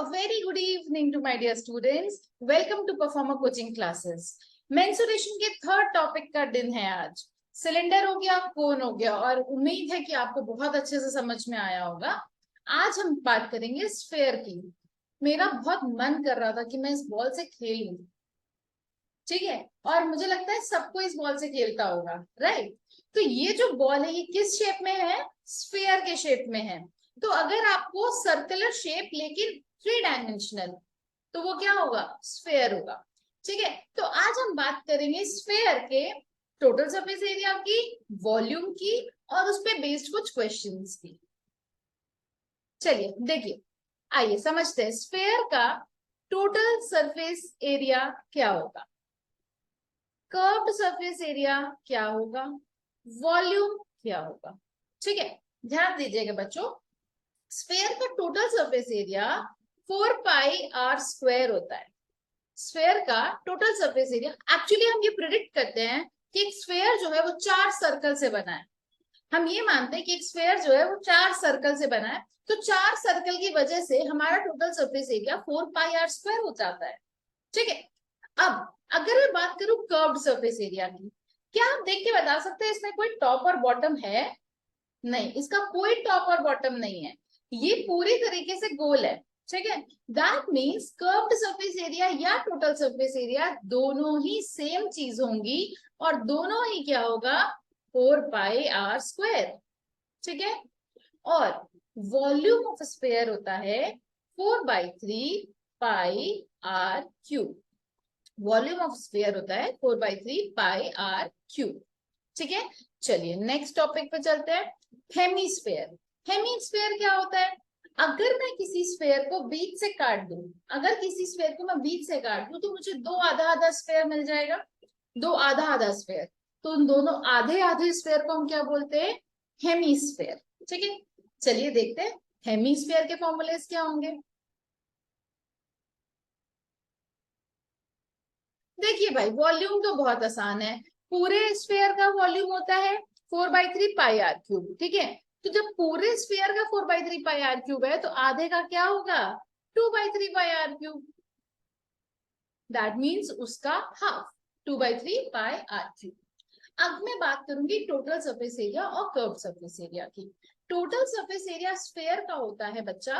a very good evening to my dear students. Welcome to Performer Coaching Classes. Mensuration के third topic का दिन है आज. Cylinder हो गया, कोन हो गया, और उम्मीद है कि आपको बहुत अच्छे से समझ में आया होगा. आज हम बात करेंगे स्फेयर की. मेरा बहुत मन कर रहा था कि मैं इस बॉल से खेलूं, ठीक है, और मुझे लगता है सबको इस बॉल से खेलता होगा, राइट. तो ये जो बॉल है ये किस शेप में है? स्फेयर के शेप में है. तो अगर आपको सर्कुलर शेप लेकिन 3 डायमेंशनल, तो वो क्या होगा? स्फेयर होगा. ठीक है, तो आज हम बात करेंगे स्फेयर के टोटल सरफेस एरिया की, वॉल्यूम की, और उस पे बेस्ड कुछ क्वेश्चंस की. चलिए देखिए, आइए समझते हैं स्फेयर का टोटल सरफेस एरिया क्या होगा, कर्व्ड सरफेस एरिया क्या होगा, वॉल्यूम क्या होगा. ठीक है, ध्यान दीजिएगा बच्चों. स्फेयर का total surface area 4 pi are square होता है. स्फेयर का टोटल सरफेस एरिया, एक्चुअली हम ये प्रेडिक्ट करते हैं कि एक स्फेयर जो है वो 4 सर्कल से बना है. हम ये मानते हैं कि एक स्फेयर जो है वो 4 सर्कल से बना है, तो 4 सर्कल की वजह से हमारा total surface area 4 pi are square हो जाता है. ठीक है, अब अगर मैं बात करूं कर्व्ड सरफेस एरिया की, क्या आप देख के बता सकते हैं इसमें कोई टॉप और बॉटम है? नहीं, इसका कोई टॉप और बॉटम नहीं है. ये पूरी तरीके से गोल है. ठीक है, that means curved surface area या टोटल सरफेस एरिया दोनों ही सेम चीज होंगी, और दोनों ही क्या होगा? 4 पाई आर स्क्वायर. ठीक है, और वॉल्यूम ऑफ स्फेयर होता है 4/3 pi r cube. Volume of sphere होता है 4/3 पाई आर क्यूब. ठीक है, चलिए नेक्स्ट टॉपिक पे चलते हैं. हेमीस्फेयर. हेमीस्फेयर क्या होता है? अगर मैं किसी स्फेयर को बीच से काट दूं, अगर किसी स्फेयर को मैं बीच से काट दूं, तो मुझे 2 आधा आधा स्फेयर मिल जाएगा. 2 आधा आधा स्फेयर, तो उन दोनों आधे आधे स्फेयर को हम क्या बोलते हैं? हेमीस्फेयर. ठीक है, चलिए देखते हैं हेमीस्फेयर के फॉर्मूलेस क्या होंगे. देखिए भाई, वॉल्यूम तो बहुत आसान है. पूरे स्फेयर का वॉल्यूम होता है 4/3 पाई आर क्यूब. ठीक है, तो जब पूरे स्फेयर का 4/3 पाई आर क्यूब है, तो आधे का क्या होगा? 2/3 pi r cube. That means उसका हाफ, 2/3 पाई आर क्यूब. अब मैं बात करूंगी टोटल सरफेस एरिया और कर्व सरफेस एरिया की. टोटल सरफेस एरिया स्फेयर का होता है बच्चा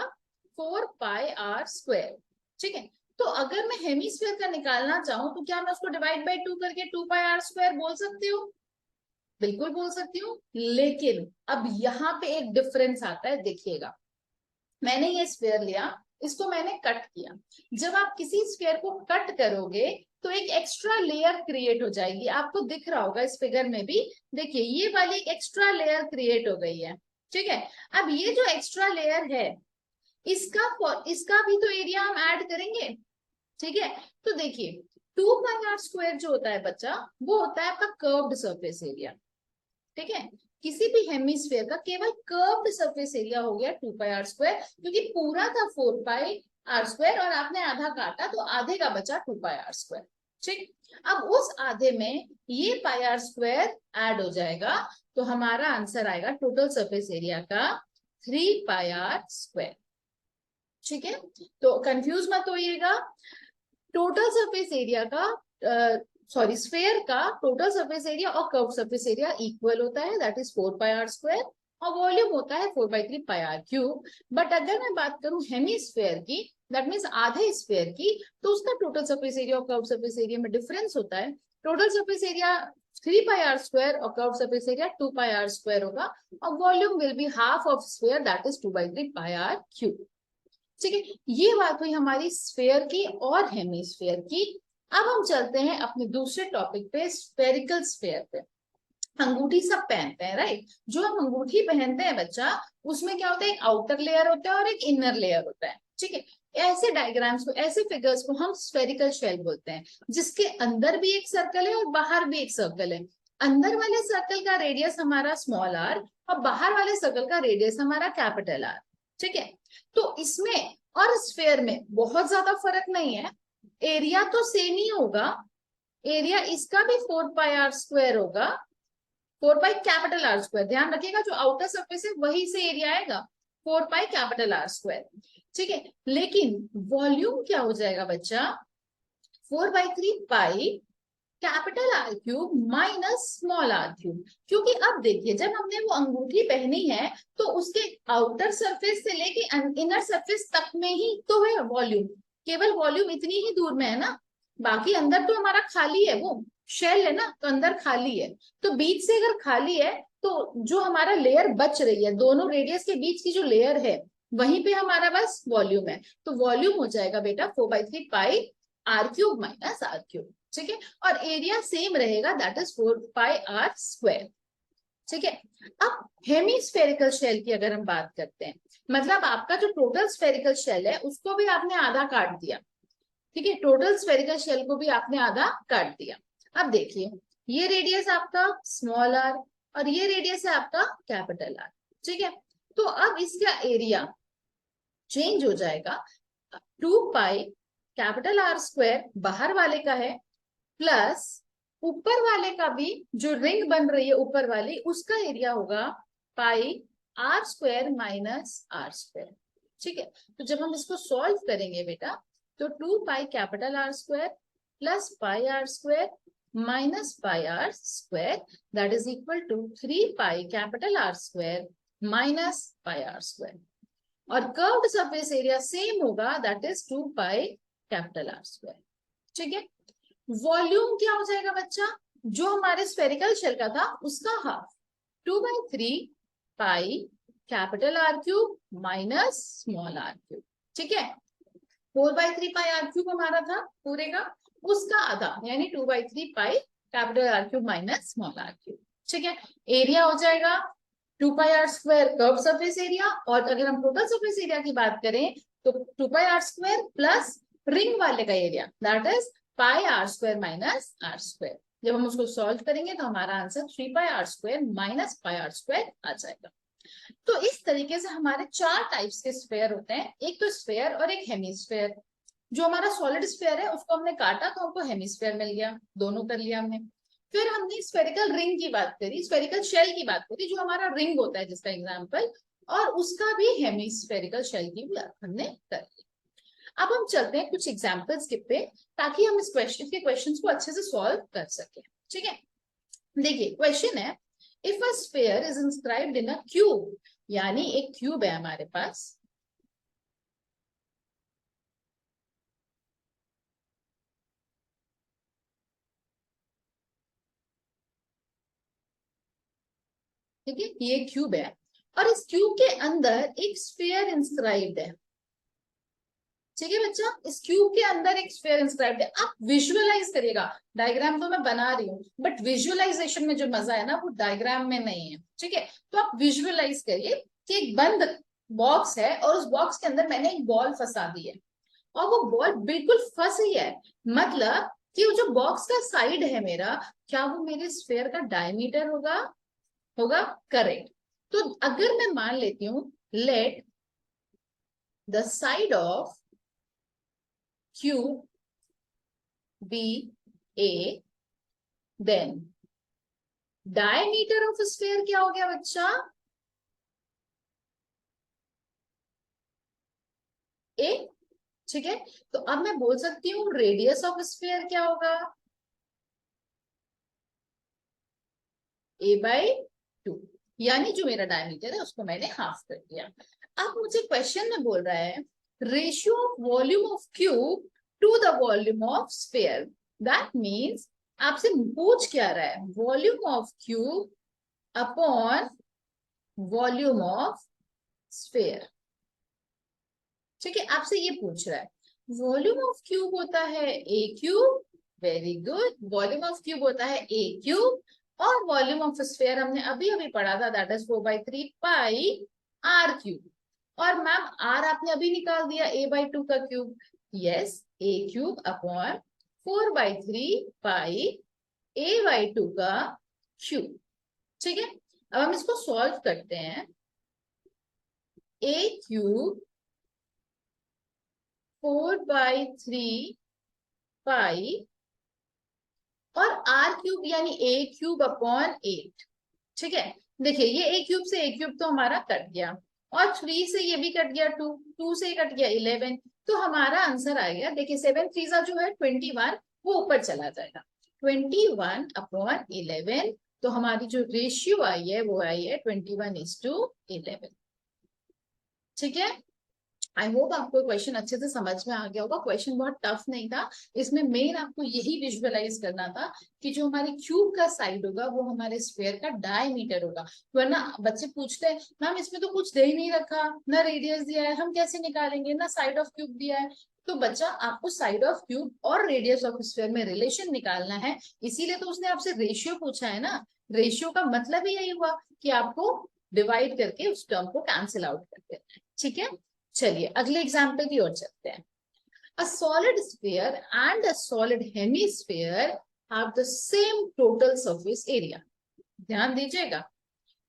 4 पाई आर स्क्वायर. ठीक है, तो अगर मैं हेमीस्फेयर का निकालना चाहूं, तो क्या मैं उसको डिवाइड बाय 2 करके 2 पाई आर स्क्वायर बोल सकती हूँ? बिल्कुल बोल सकती हूँ, लेकिन अब यहाँ पे एक डिफरेंस आता है. देखिएगा, मैंने ये स्फेयर लिया, इसको मैंने कट किया. जब आप किसी स्फेयर को कट करोगे तो एक एक्स्ट्रा लेयर क्रिएट हो जाएगी. आपको दिख रहा होगा इस फिगर में भी, देखिए ये वाली एक एक्स्ट्रा लेयर क्रिएट हो गई है. ठीक है, अब ये जो एक्स्ट्रा लेयर है, इसका भी तो एरिया हम ऐड करेंगे. ठीक है, तो देखिए 2 पाई आर स्क्वायर जो होता है बच्चा, वो होता है आपका कर्व्ड सरफेस एरिया. ठीक है, किसी भी हेमीस्फेयर का केवल कर्व्ड सरफेस एरिया हो गया 2 पाई आर स्क्वायर, क्योंकि पूरा था 4 पाई आर स्क्वायर और आपने आधा काटा, तो आधे का बचा 2 पाई आर स्क्वायर. ठीक, अब उस आधे में ये पाई आर स्क्वायर ऐड हो जाएगा, तो हमारा आंसर आएगा टोटल सरफेस एरिया का 3 पाई आर स्क्वायर. ठीक है, तो कंफ्यूज मत होइएगा. टोटल सरफेस एरिया का सॉरी स्फेयर का टोटल सरफेस एरिया और कर्व सरफेस एरिया इक्वल होता है, that is 4 pi are square, और वॉल्यूम होता है 4/3 पाई आर क्यूब. बट अगर मैं बात करूं हेमीस्फेयर की, दैट मीन्स आधे स्फेयर की, तो उसका टोटल सरफेस एरिया और कर्व सरफेस एरिया में डिफरेंस होता है. Total surface area 3 pi are square और curve surface area 2 pi are square होगा, और volume will be half of sphere, that is 2/3 pi r cube. ठीक है, ये बात हुई हमारी स्फेयर की और हेमीस्फेयर की. अब हम चलते हैं अपने दूसरे टॉपिक पे, स्फेरिकल स्फेयर पे. अंगूठी सब पहनते हैं, राइट. जो हम अंगूठी पहनते हैं बच्चा, उसमें क्या होता है? एक आउटर लेयर होता है और एक इनर लेयर होता है. ठीक है, ऐसे डायग्राम्स को, ऐसे फिगर्स को हम स्फेरिकल शेल बोलते हैं, जिसके अंदर भी एक सर्कल है और बाहर भी एक सर्कल है. अंदर वाले सर्कल का रेडियस हमारा स्मॉल आर, और बाहर वाले सर्कल का रेडियस हमारा कैपिटल आर. ठीक है, तो इसमें और स्फेयर में बहुत ज्यादा फर्क नहीं है. एरिया तो सेम ही होगा. एरिया इसका भी 4 पाई आर स्क्वायर होगा, 4 पाई कैपिटल आर स्क्वायर. ध्यान रखिएगा, जो आउटर सरफेस है वही से एरिया आएगा 4 पाई कैपिटल आर स्क्वायर. ठीक है। लेकिन वॉल्यूम क्या हो जाएगा बच्चा, 4/3 pi capital R cube minus small R cube. क्योंकि अब देखिए जब हमने वो अंगूठी पहनी है तो उसके आउटर सरफेस से लेके इनर सरफेस तक में ही तो है वॉल्यूम, केवल वॉल्यूम इतनी ही दूर में है ना, बाकी अंदर तो हमारा खाली है, वो शेल है ना, तो अंदर खाली है। तो बीच से अगर खाली है तो जो हमारा लेयर बच रही है, दोनों रेडियस के बीच की जो लेयर है वहीं पे हमारा बस वॉल्यूम है। तो वॉल्यूम हो जाएगा बेटा 4/3 pi r cube minus r cube. ठीक है, और एरिया सेम रहेगा, दैट इज 4 πr²। ठीक है। अब हेमीस्फेरिकल शेल की अगर हम बात करते हैं, मतलब आपका जो टोटल स्फेरिकल शेल है उसको भी आपने आधा काट दिया। ठीक है, टोटल स्फेरिकल शेल को भी आपने आधा काट दिया। अब देखिए ये रेडियस आपका स्मॉल आर और ये रेडियस है आपका कैपिटल आर। ठीक है, तो अब इसका एरिया चेंज हो जाएगा, 2 π कैपिटल R² बाहर वाले का है प्लस ऊपर वाले का भी जो रिंग बन रही है ऊपर वाली उसका एरिया होगा πr² माइनस R²। ठीक है, तो जब हम इसको सॉल्व करेंगे बेटा तो 2 π capital R² plus πr² minus πr² that is equal to 3 π capital R² minus πr²। और कर्व्ड सरफेस एरिया सेम होगा, दैट इज 2 π कैपिटल R²। ठीक है, वॉल्यूम क्या हो जाएगा बच्चा, जो हमारे स्फेरिकल शेल का था उसका half, 2/3 pi capital R cube minus small R cube. ठीक है, 4/3 पाई आर क्यूब हमारा था पूरे का, उसका आधा यानी 2/3 pi capital R cube minus small R cube. ठीक है, एरिया हो जाएगा 2 πr² कर्व सरफेस एरिया, और अगर हम टोटल सरफेस एरिया की बात करें तो 2 πr² प्लस रिंग वाले का area that is πr² minus R²। जब हम उसको सॉल्व करेंगे तो हमारा आंसर 3 πr² माइनस πr² आ जाएगा। तो इस तरीके से हमारे 4 टाइप्स के स्फेयर होते हैं, एक तो स्फेयर और एक हेमीस्फेयर। जो हमारा सॉलिड स्फेयर है उसको हमने काटा तो हमको हेमीस्फेयर मिल गया, दोनों कर लिया हमने। फिर हमने स्फेरिकल रिंग की बात करी, स्फेरिकल शेल की बात करी, जो हमारा रिंग होता है जिसका एग्जाम्पल, और उसका भी हेमीस्फेरिकल शेल की भी हमने कर ली। अब हम चलते हैं कुछ एग्जाम्पल्स के पे, ताकि हम इस क्वेश्चन को अच्छे से सॉल्व कर सके। ठीक है, देखिए क्वेश्चन है, if a sphere is inscribed in a cube, यानी एक क्यूब है हमारे पास, ठीक है ये क्यूब है और इस क्यूब के अंदर एक स्फीयर इंस्क्राइब्ड है। ठीक है बच्चा, इस क्यूब के अंदर एक स्फीयर इंस्क्राइब्ड है। आप विजुअलाइज करिएगा, डायग्राम तो मैं बना रही हूँ बट विजुअलाइजेशन में जो मजा है ना वो डायग्राम में नहीं है। ठीक है, तो आप विजुअलाइज करिए कि एक बंद बॉक्स है और उस बॉक्स के अंदर मैंने एक बॉल फंसा दी है और वो बॉल बिल्कुल फंसी है, मतलब कि वो जो बॉक्स का साइड है मेरा, क्या वो मेरे स्फीयर का डायमीटर होगा, होगा करेक्ट। तो अगर मैं मान लेती हूँ let the side of cube be A, then diameter of sphere क्या हो गया बच्चा, ए। ठीक है, तो अब मैं बोल सकती हूँ रेडियस ऑफ स्फीयर क्या होगा, a/2, यानी जो मेरा डायमीटर है उसको मैंने हाफ कर दिया। अब मुझे क्वेश्चन में बोल रहा है ratio of volume of cube two the volume of sphere, that means आपसे पूछ क्या रहा है, volume of cube upon volume of sphere. ठीक है, आपसे ये पूछ रहा है, वॉल्यूम ऑफ क्यूब होता है A cube, very good, volume of cube होता है ए क्यूब, और वॉल्यूम ऑफ स्फीयर हमने अभी अभी पढ़ा था that is 4/3 pi r cube. और मैम आर आपने अभी निकाल दिया a/2 का cube, yes A cube upon 4/3 pi a/2 का क्यूब। ठीक है, अब हम इसको सॉल्व करते हैं, ए क्यूब 4/3 पाई और आर क्यूब यानी ए क्यूब अपॉन 8। ठीक है, देखिए ये ए क्यूब से ए क्यूब तो हमारा कट गया, और 3 से ये भी कट गया 2, 2 से कट गया 11, तो हमारा आंसर आ गया, देखिए 7 3 जो है 21, वो ऊपर चला जाएगा 21/11। तो हमारी जो रेशियो आई है वो आई है 21:11। ठीक है, आई होप आपको क्वेश्चन अच्छे से समझ में आ गया होगा। क्वेश्चन बहुत टफ नहीं था, इसमें मेन आपको यही विजुअलाइज करना था कि जो हमारे क्यूब का साइड होगा वो हमारे स्फीयर का डायमीटर होगा। वरना बच्चे पूछते हैं मैम इसमें तो कुछ दे ही नहीं रखा, ना रेडियस दिया है, हम कैसे निकालेंगे, ना साइड ऑफ क्यूब दिया है। तो बच्चा आपको साइड ऑफ क्यूब और रेडियस ऑफ स्फीयर में रिलेशन निकालना है, इसीलिए तो उसने आपसे रेशियो पूछा है ना। रेशियो का मतलब ही यही हुआ कि आपको डिवाइड करके उस टर्म को कैंसिल आउट कर देना है। ठीक है, चलिए अगले एग्जाम्पल की ओर चलते हैं। A solid sphere and a solid hemisphere have the same total surface area. ध्यान दीजिएगा,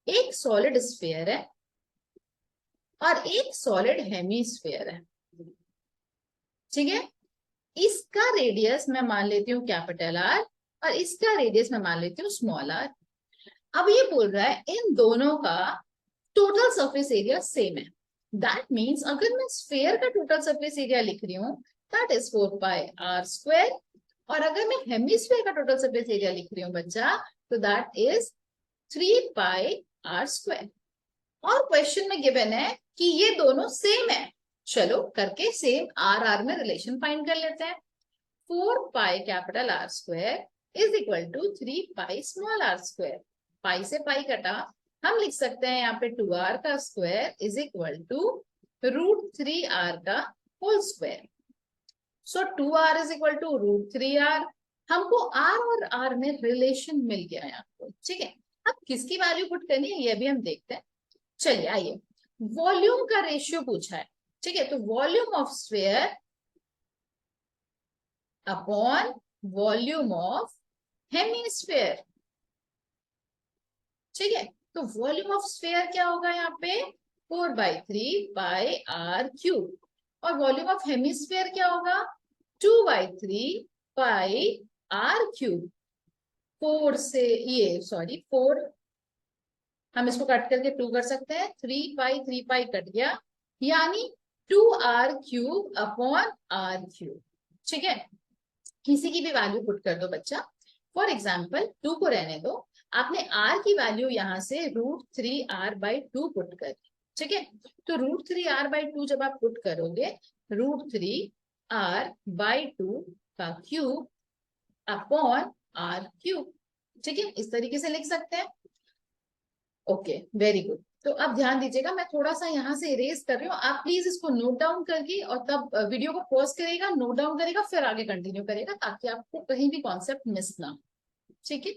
एक सॉलिड स्फीयर है और एक सॉलिड हेमीस्फीयर है। ठीक है, इसका रेडियस मैं मान लेती हूँ कैपिटल आर और इसका रेडियस मैं मान लेती हूँ स्मॉल आर। अब ये बोल रहा है इन दोनों का टोटल सरफेस एरिया सेम है। दैट मीन्स अगर मैं स्फीयर का टोटल सरफेस एरिया लिख रही हूँ दैट इज 4πr², और अगर मैं हेमिस्फीयर का टोटल सरफेस एरिया लिख रही हूँ बच्चा तो दैट इज 3πr²। और क्वेश्चन में गिवन है कि ये दोनों सेम है। चलो करके सेम आर आर में रिलेशन फाइंड कर लेते हैं। 4πR² is equal to 3πr²। पाई से पाई कटा, हम लिख सकते हैं यहाँ पे 2r का square is equal to √3r का whole square. So 2r is equal to √3r। हमको r और r में रिलेशन मिल गया है आपको। ठीक है, अब किसकी वैल्यू पुट करनी है ये भी हम देखते हैं। चलिए आइए, वॉल्यूम का रेशियो पूछा है। ठीक है, तो volume of sphere upon volume of hemisphere. ठीक है, तो वॉल्यूम ऑफ स्फीयर क्या होगा यहाँ पे 4/3πr³ और वॉल्यूम ऑफ हेमिस्फीयर क्या होगा 2/3πr³। 4 से ये सॉरी 4, हम इसको कट करके 2 कर सकते हैं, 3π कट गया, यानी 2r³ अपॉन r³। ठीक है, किसी की भी वैल्यू पुट कर दो बच्चा। फॉर एग्जाम्पल 2 को रहने दो, आपने r की वैल्यू यहां से √3r/2 पुट कर। ठीक है, तो √3r/2 जब आप पुट करोगे √3r/2 का क्यूब अपॉन r³। ठीक है, इस तरीके से लिख सकते हैं। Okay, very good. तो अब ध्यान दीजिएगा, मैं थोड़ा सा यहाँ से इरेज कर रही हूँ, आप प्लीज इसको नोट डाउन करके और तब वीडियो को पॉज करेगा, नोट डाउन करेगा, फिर आगे कंटिन्यू करेगा ताकि आपको कहीं भी कॉन्सेप्ट मिस ना हो। ठीक है,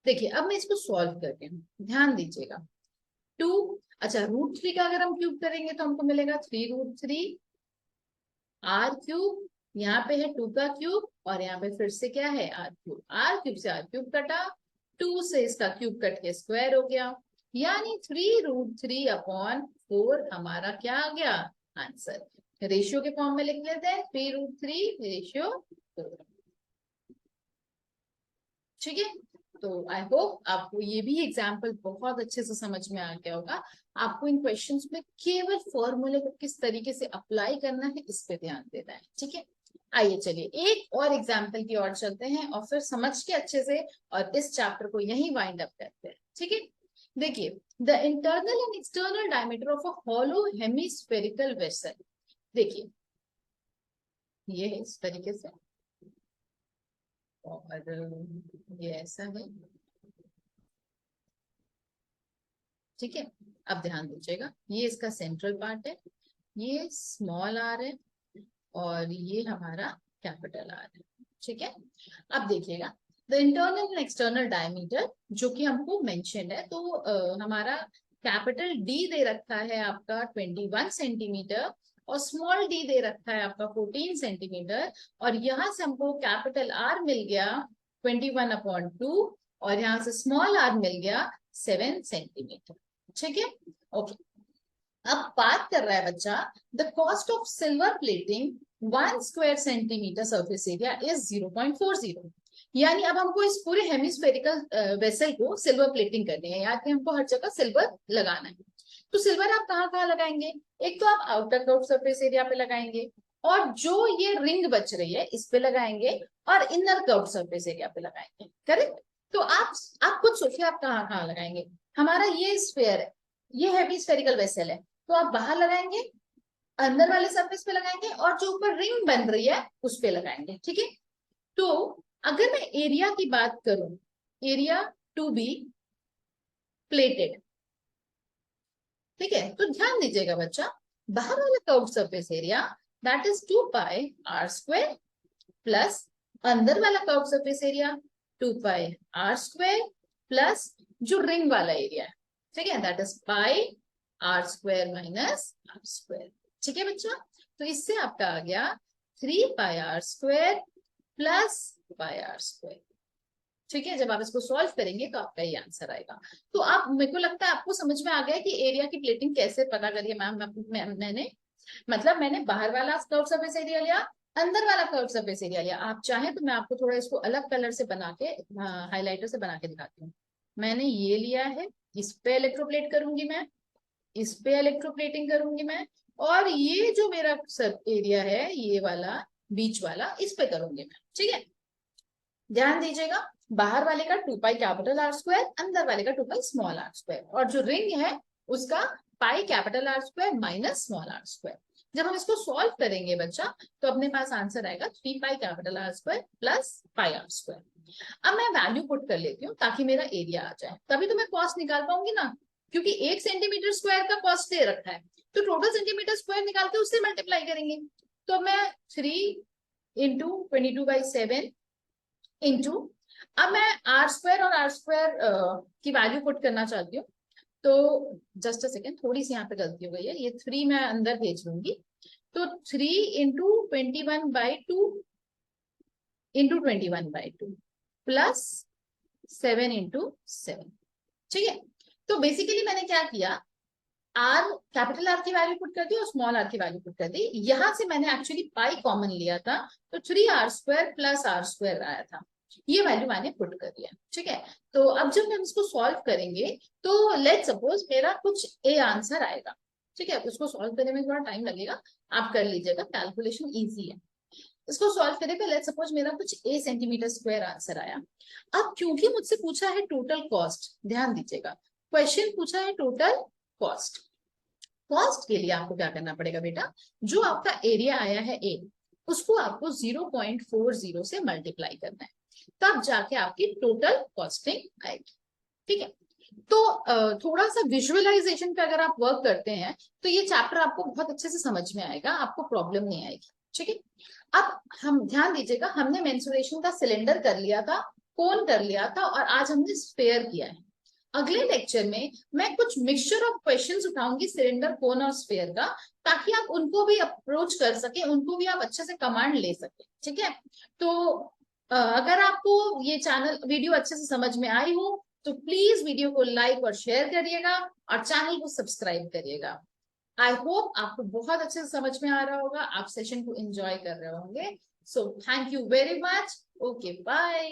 देखिए अब मैं इसको सॉल्व करती हूँ, ध्यान दीजिएगा। 2, अच्छा √3 का अगर हम क्यूब करेंगे तो हमको मिलेगा 3√3r³। यहाँ पे है 2 का क्यूब और यहाँ पे फिर से क्या है r³। r³ से r³ कटा, 2 से इसका क्यूब कट के स्क्वायर हो गया, यानी 3√3/4 हमारा क्या आ गया आंसर। रेशियो के फॉर्म में लिख लेते हैं 3√3/4। ठीक है, तो आई होप आपको ये भी एग्जाम्पल बहुत अच्छे से समझ में आ गया होगा। आपको इन क्वेश्चंस में केवल फॉर्मूले को किस तरीके से अप्लाई करना है इस पे ध्यान देना है। ठीक है, आइए चलिए एक और एग्जाम्पल की ओर चलते हैं और फिर समझ के अच्छे से और इस चैप्टर को यही वाइंड अप करते हैं। ठीक है, देखिए the internal and external diameter of a hollow hemispherical vessel. देखिए ये है इस तरीके से और ये ऐसा है। ठीक है, अब ध्यान दीजिएगा, ये इसका सेंट्रल पार्ट है, ये स्मॉल आर है और ये हमारा कैपिटल आर है। ठीक है, अब देखिएगा the internal and external diameter जो कि हमको मेंशन है, तो हमारा कैपिटल डी दे रखा है आपका 21 सेंटीमीटर और स्मॉल डी दे रखा है आपका 14 सेंटीमीटर, और यहाँ से हमको कैपिटल आर मिल गया 21/2 और यहाँ से स्मॉल आर मिल गया 7 सेंटीमीटर। ठीक है, ओके। अब बात कर रहा है बच्चा the cost of silver plating 1 square centimetre surface area is 0.40। यानी अब हमको इस पूरे हेमिस्फेरिकल वेसल को सिल्वर प्लेटिंग करनी है, यानी हमको हर जगह सिल्वर लगाना है। तो सिल्वर आप कहाँ कहाँ लगाएंगे? एक तो आप आउटर कर्व सरफेस एरिया पे लगाएंगे, और जो ये रिंग बच रही है इस पे लगाएंगे, और इनर कर्व सरफेस एरिया पे लगाएंगे। करेक्ट? तो आप खुद सोचिए आप कहाँ कहाँ लगाएंगे। हमारा ये स्फेयर है, ये हैवी स्फेरिकल वेसल है, तो आप बाहर लगाएंगे, अंदर वाले सरफेस पे लगाएंगे, और जो ऊपर रिंग बन रही है उस पे लगाएंगे। ठीक है? तो अगर मैं एरिया की बात करूं, एरिया टू बी प्लेटेड, ठीक है, तो ध्यान दीजिएगा बच्चा, बाहर वाला curve surface area that is 2 pi are square plus अंदर वाला curve surface area 2 pi are square plus जो रिंग वाला एरिया है, ठीक है, that is pi are square minus r square. ठीक है बच्चा? तो इससे आपका आ गया 3 pi are square plus pi are square. ठीक है? जब आप इसको सॉल्व करेंगे तो आपका ये आंसर आएगा। तो आप, मेरे को लगता है आपको समझ में आ गया कि एरिया की प्लेटिंग कैसे पता करिए। मैंने मतलब मैंने बाहर वाला कर्व सरफेस एरिया लिया, अंदर वाला कर्व सरफेस एरिया लिया। आप चाहें तो मैं आपको थोड़ा इसको अलग कलर से बना के, हाईलाइटर से बना के दिखाती हूँ। मैंने ये लिया है, इस पे इलेक्ट्रोप्लेट करूंगी मैं, इस पे इलेक्ट्रोप्लेटिंग करूंगी मैं, और ये जो मेरा सब एरिया है ये वाला बीच वाला, इस पे करूंगी मैं। ठीक है? ध्यान दीजिएगा, बाहर वाले का 2 पाई कैपिटल आर स्क्वायर, अंदर वाले का 2 पाई स्मॉल आर स्क्वायर, और जो रिंग है उसका pi capital R square minus small R square. जब हम इसको सॉल्व करेंगे बच्चा, तो अपने पास आंसर आएगा 3 pi capital R square plus pi are square. अब मैं वैल्यू पुट कर लेती हूँ ताकि मेरा एरिया आ जाए, तभी तो मैं कॉस्ट निकाल पाऊंगी ना, क्योंकि 1 सेंटीमीटर स्क्वायर का कॉस्ट दे रखा है, तो टोटल सेंटीमीटर स्क्वायर निकाल के उससे मल्टीप्लाई करेंगे। तो मैं 3 इंटू 22/7 इंटू, अब मैं आर स्क्वायर और आर स्क्वायर की वैल्यू पुट करना चाहती हूँ। तो जस्ट अ सेकेंड, थोड़ी सी यहाँ पे गलती हो गई है, ये 3 मैं अंदर भेज लूंगी। तो 3 इंटू 21/2 इंटू 21/2 प्लस 7 इंटू 7। ठीक है? तो बेसिकली मैंने क्या किया, आर, कैपिटल आर की वैल्यू पुट कर दी और स्मॉल आर की वैल्यू पुट कर दी। यहां से मैंने एक्चुअली पाई कॉमन लिया था, तो 3 R square plus R square आया था, ये वैल्यू मैंने पुट कर दिया। ठीक है? तो अब जब हम इसको सॉल्व करेंगे, तो लेट सपोज मेरा कुछ ए आंसर आएगा। ठीक है? उसको सॉल्व करने में थोड़ा टाइम लगेगा, आप कर लीजिएगा, कैलकुलेशन इजी है। इसको सॉल्व करने पे लेट सपोज मेरा कुछ ए सेंटीमीटर स्क्वायर आंसर आया। अब क्योंकि मुझसे पूछा है टोटल कॉस्ट, ध्यान दीजिएगा, क्वेश्चन पूछा है टोटल कॉस्ट। कॉस्ट के लिए आपको क्या करना पड़ेगा बेटा, जो आपका एरिया आया है ए, उसको आपको 0.40 से मल्टीप्लाई करना है, तब जाके आपकी टोटल कॉस्टिंग आएगी। ठीक है? तो थोड़ा सा विजुअलाइजेशन पे अगर आप वर्क करते हैं तो ये चैप्टर आपको बहुत अच्छे से समझ में आएगा, आपको प्रॉब्लम नहीं आएगी। ठीक है? अब हम ध्यान दीजिएगा, हमने मेंसुरेशन का सिलेंडर कर लिया था, कोन कर लिया था, और आज हमने स्फेयर किया है। अगले लेक्चर में मैं कुछ मिक्सचर ऑफ क्वेश्चंस उठाऊंगी सिलेंडर, कोन और स्फेयर का, ताकि आप उनको भी अप्रोच कर सके, उनको भी आप अच्छे से कमांड ले सके। ठीक है? तो अगर आपको ये चैनल वीडियो अच्छे से समझ में आई हो तो प्लीज वीडियो को लाइक और शेयर करिएगा, और चैनल को सब्सक्राइब करिएगा। आई होप आपको बहुत अच्छे से समझ में आ रहा होगा, आप सेशन को एंजॉय कर रहे होंगे। So thank you very much. Okay, bye.